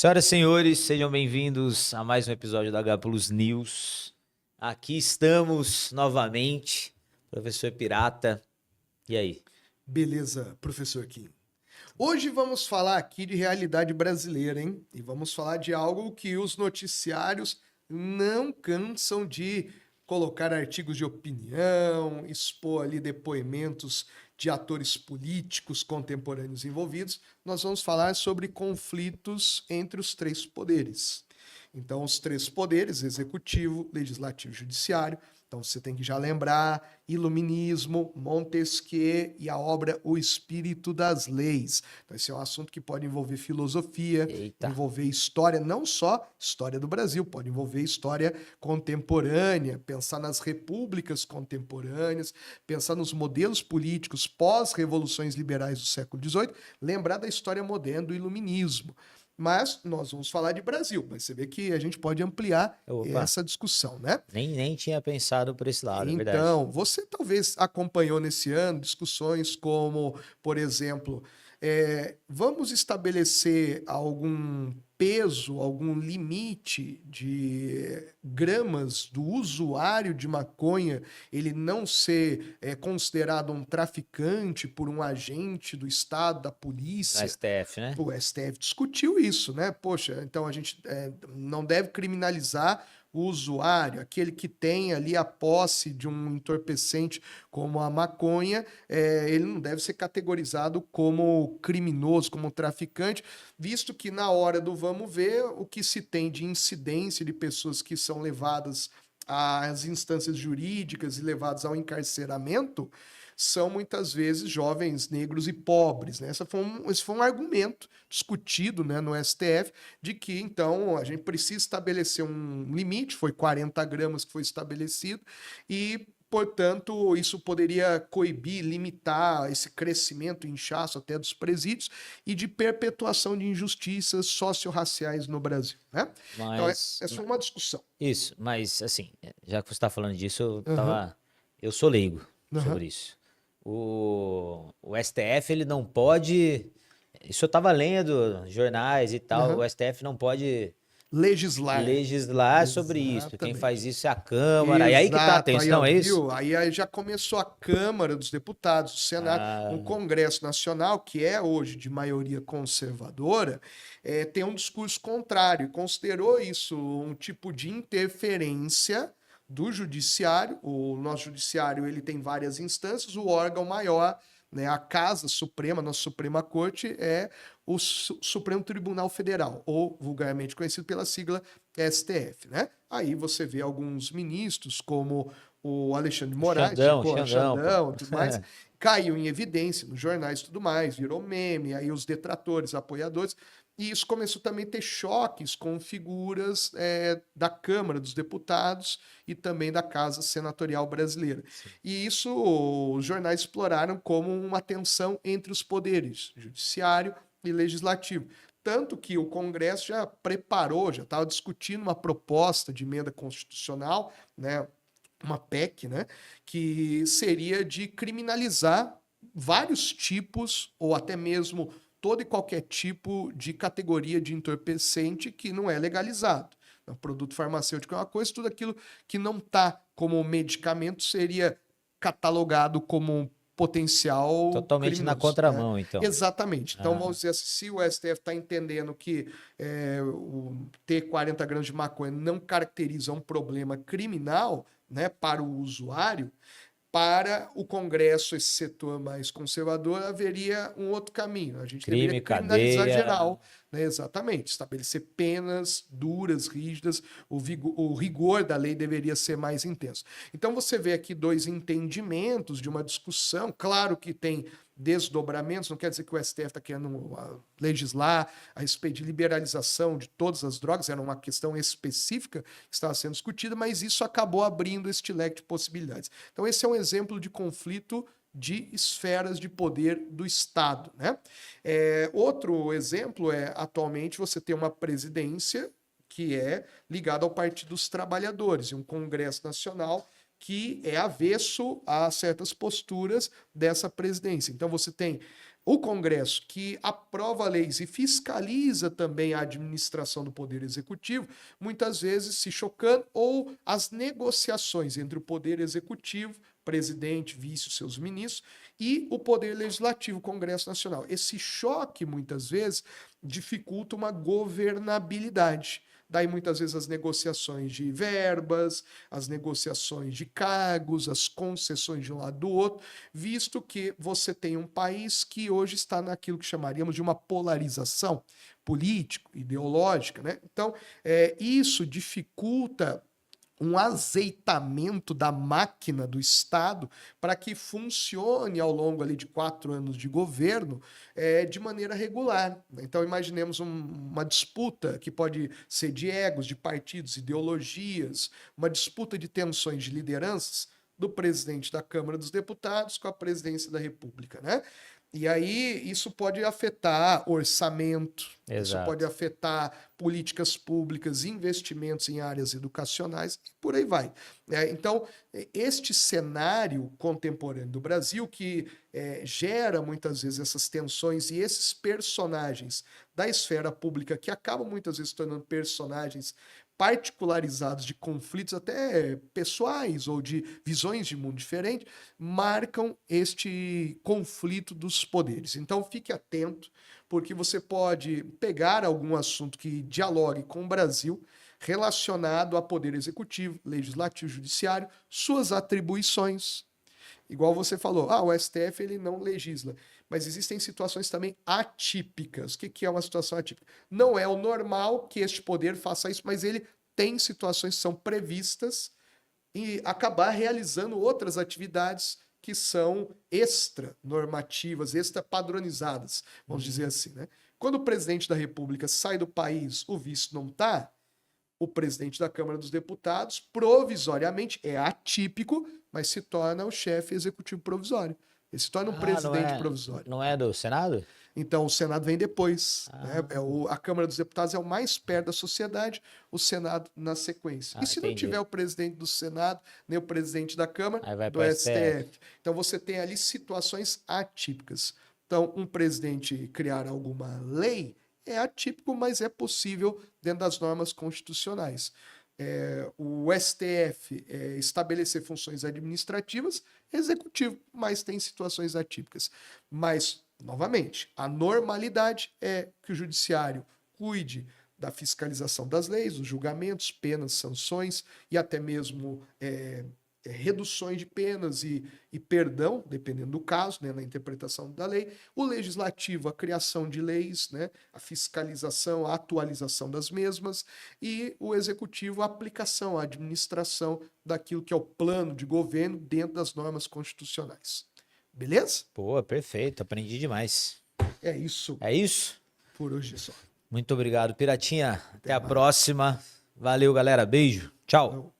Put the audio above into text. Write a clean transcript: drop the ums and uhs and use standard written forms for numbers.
Senhoras e senhores, sejam bem-vindos a mais um episódio da H Plus News. Aqui estamos novamente, professor Pirata. E aí? Beleza, professor Kim. Hoje vamos falar aqui de realidade brasileira, hein? E vamos falar de algo que os noticiários não cansam de colocar artigos de opinião, expor ali depoimentos de atores políticos contemporâneos envolvidos. Nós vamos falar sobre conflitos entre os três poderes. Então, os três poderes, executivo, legislativo e judiciário. Então, você tem que já lembrar Iluminismo, Montesquieu e a obra O Espírito das Leis. Então, esse é um assunto que pode envolver filosofia, Eita. envolver história, não só história do Brasil, pode envolver história contemporânea, pensar nas repúblicas contemporâneas, pensar nos modelos políticos pós-revoluções liberais do século XVIII, lembrar da história moderna do Iluminismo. Mas nós vamos falar de Brasil, mas você vê que a gente pode ampliar Opa. essa discussão, né? Nem tinha pensado por esse lado, é verdade. Então, você talvez acompanhou nesse ano discussões como, por exemplo, vamos estabelecer algum peso, algum limite de gramas do usuário de maconha, ele não ser considerado um traficante por um agente do Estado, da No polícia. STF, né? O STF discutiu isso, né? Poxa, então a gente não deve criminalizar o usuário, aquele que tem ali a posse de um entorpecente como a maconha, ele não deve ser categorizado como criminoso, como traficante, visto que na hora do vamos ver, o que se tem de incidência de pessoas que são levadas às instâncias jurídicas e levadas ao encarceramento, são muitas vezes jovens negros e pobres, né? Esse foi um argumento discutido, né, no STF, de que então a gente precisa estabelecer um limite, foi 40 gramas que foi estabelecido, e portanto, isso poderia coibir, limitar esse crescimento, inchaço até dos presídios e de perpetuação de injustiças socio-raciais no Brasil, né? Então, Mas essa foi uma discussão. isso, mas assim, já que você está falando disso, Aham, eu sou leigo aham. sobre isso. O STF, ele não pode. Isso eu tava lendo jornais e tal. O Aham. STF não pode Legislar. legislar sobre isso. Quem faz Exatamente. isso é a Câmara. E aí que tá a Exato, aí ó, tensão, é isso? viu? Aí já começou a Câmara dos Deputados, o Senado, o Ah, Congresso Nacional, que é hoje de maioria conservadora, tem um discurso contrário, considerou isso um tipo de interferência do judiciário. O nosso judiciário ele tem várias instâncias, o órgão maior, né, a Casa Suprema, nossa Suprema Corte, é o Supremo Tribunal Federal, ou vulgarmente conhecido pela sigla STF, né? Aí você vê alguns ministros, como o Alexandre de o Moraes, Xandão, pô. Xandão e tudo mais, caiu em evidência nos jornais e tudo mais, virou meme, aí os detratores, apoiadores, e isso começou também a ter choques com figuras da Câmara dos Deputados e também da Casa Senatorial Brasileira. Sim. E isso os jornais exploraram como uma tensão entre os poderes, judiciário e legislativo. Tanto que o Congresso já preparou, já estava discutindo uma proposta de emenda constitucional, né, uma PEC, né, que seria de criminalizar vários tipos, ou até mesmo todo e qualquer tipo de categoria de entorpecente que não é legalizado. O produto farmacêutico é uma coisa, tudo aquilo que não está como medicamento seria catalogado como potencial Totalmente na criminoso, né? contramão, então. Exatamente. Então, Ah, vamos dizer assim, se o STF está entendendo que ter 40 gramas de maconha não caracteriza um problema criminal, né, para o usuário, para o Congresso, esse setor mais conservador, haveria um outro caminho. A gente deveria crime, criminalizar cadeia. geral, né? Exatamente, estabelecer penas duras, rígidas, o rigor da lei deveria ser mais intenso. Então você vê aqui dois entendimentos de uma discussão, claro que tem desdobramentos, não quer dizer que o STF está querendo legislar a respeito de liberalização de todas as drogas, era uma questão específica que estava sendo discutida, mas isso acabou abrindo este leque de possibilidades. Então esse é um exemplo de conflito de esferas de poder do Estado, né? Outro exemplo atualmente você tem uma presidência que é ligada ao Partido dos Trabalhadores e um Congresso Nacional que é avesso a certas posturas dessa presidência. Então você tem o Congresso, que aprova leis e fiscaliza também a administração do Poder Executivo, muitas vezes se chocando, ou as negociações entre o Poder Executivo, presidente, vice, seus ministros, e o Poder Legislativo, Congresso Nacional. Esse choque, muitas vezes, dificulta uma governabilidade. Daí, muitas vezes, as negociações de verbas, as negociações de cargos, as concessões de um lado do outro, visto que você tem um país que hoje está naquilo que chamaríamos de uma polarização político-ideológica, né? Então, isso dificulta um azeitamento da máquina do Estado para que funcione ao longo ali de 4 anos de governo de maneira regular. Então, imaginemos uma disputa que pode ser de egos, de partidos, ideologias, uma disputa de tensões de lideranças do presidente da Câmara dos Deputados com a presidência da República, né? E aí isso pode afetar orçamento, isso pode afetar políticas públicas, investimentos em áreas educacionais e por aí vai. Então, este cenário contemporâneo do Brasil que gera muitas vezes essas tensões e esses personagens da esfera pública que acabam muitas vezes se tornando personagens particularizados de conflitos até pessoais ou de visões de mundo diferente, marcam este conflito dos poderes. Então fique atento, porque você pode pegar algum assunto que dialogue com o Brasil relacionado a poder executivo, legislativo, judiciário, suas atribuições. Igual você falou, o STF ele não legisla, mas existem situações também atípicas. O que é uma situação atípica? Não é o normal que este poder faça isso, mas ele tem situações que são previstas e acabar realizando outras atividades que são extra-normativas, extra-padronizadas, vamos dizer assim, né? Quando o presidente da República sai do país, o vice não está, o presidente da Câmara dos Deputados, provisoriamente, é atípico, mas se torna o chefe executivo provisório. Ele se torna um presidente provisório. Não é do Senado? Então, o Senado vem depois. Né? A Câmara dos Deputados é o mais perto da sociedade, o Senado na sequência. E se não tiver o presidente do Senado, nem o presidente da Câmara, do STF. Então, você tem ali situações atípicas. Então, um presidente criar alguma lei é atípico, mas é possível dentro das normas constitucionais. O STF estabelecer funções administrativas, executivo, mas tem situações atípicas. Mas, novamente, a normalidade é que o judiciário cuide da fiscalização das leis, dos julgamentos, penas, sanções e até mesmo reduções de penas e perdão, dependendo do caso, né, na interpretação da lei. O legislativo, a criação de leis, né, a fiscalização, a atualização das mesmas. E o executivo, a aplicação, a administração daquilo que é o plano de governo dentro das normas constitucionais. Beleza? Pô, perfeito. Aprendi demais. É isso. É isso? Por hoje só. Muito obrigado, Piratinha. Até a próxima. Valeu, galera. Beijo. Tchau.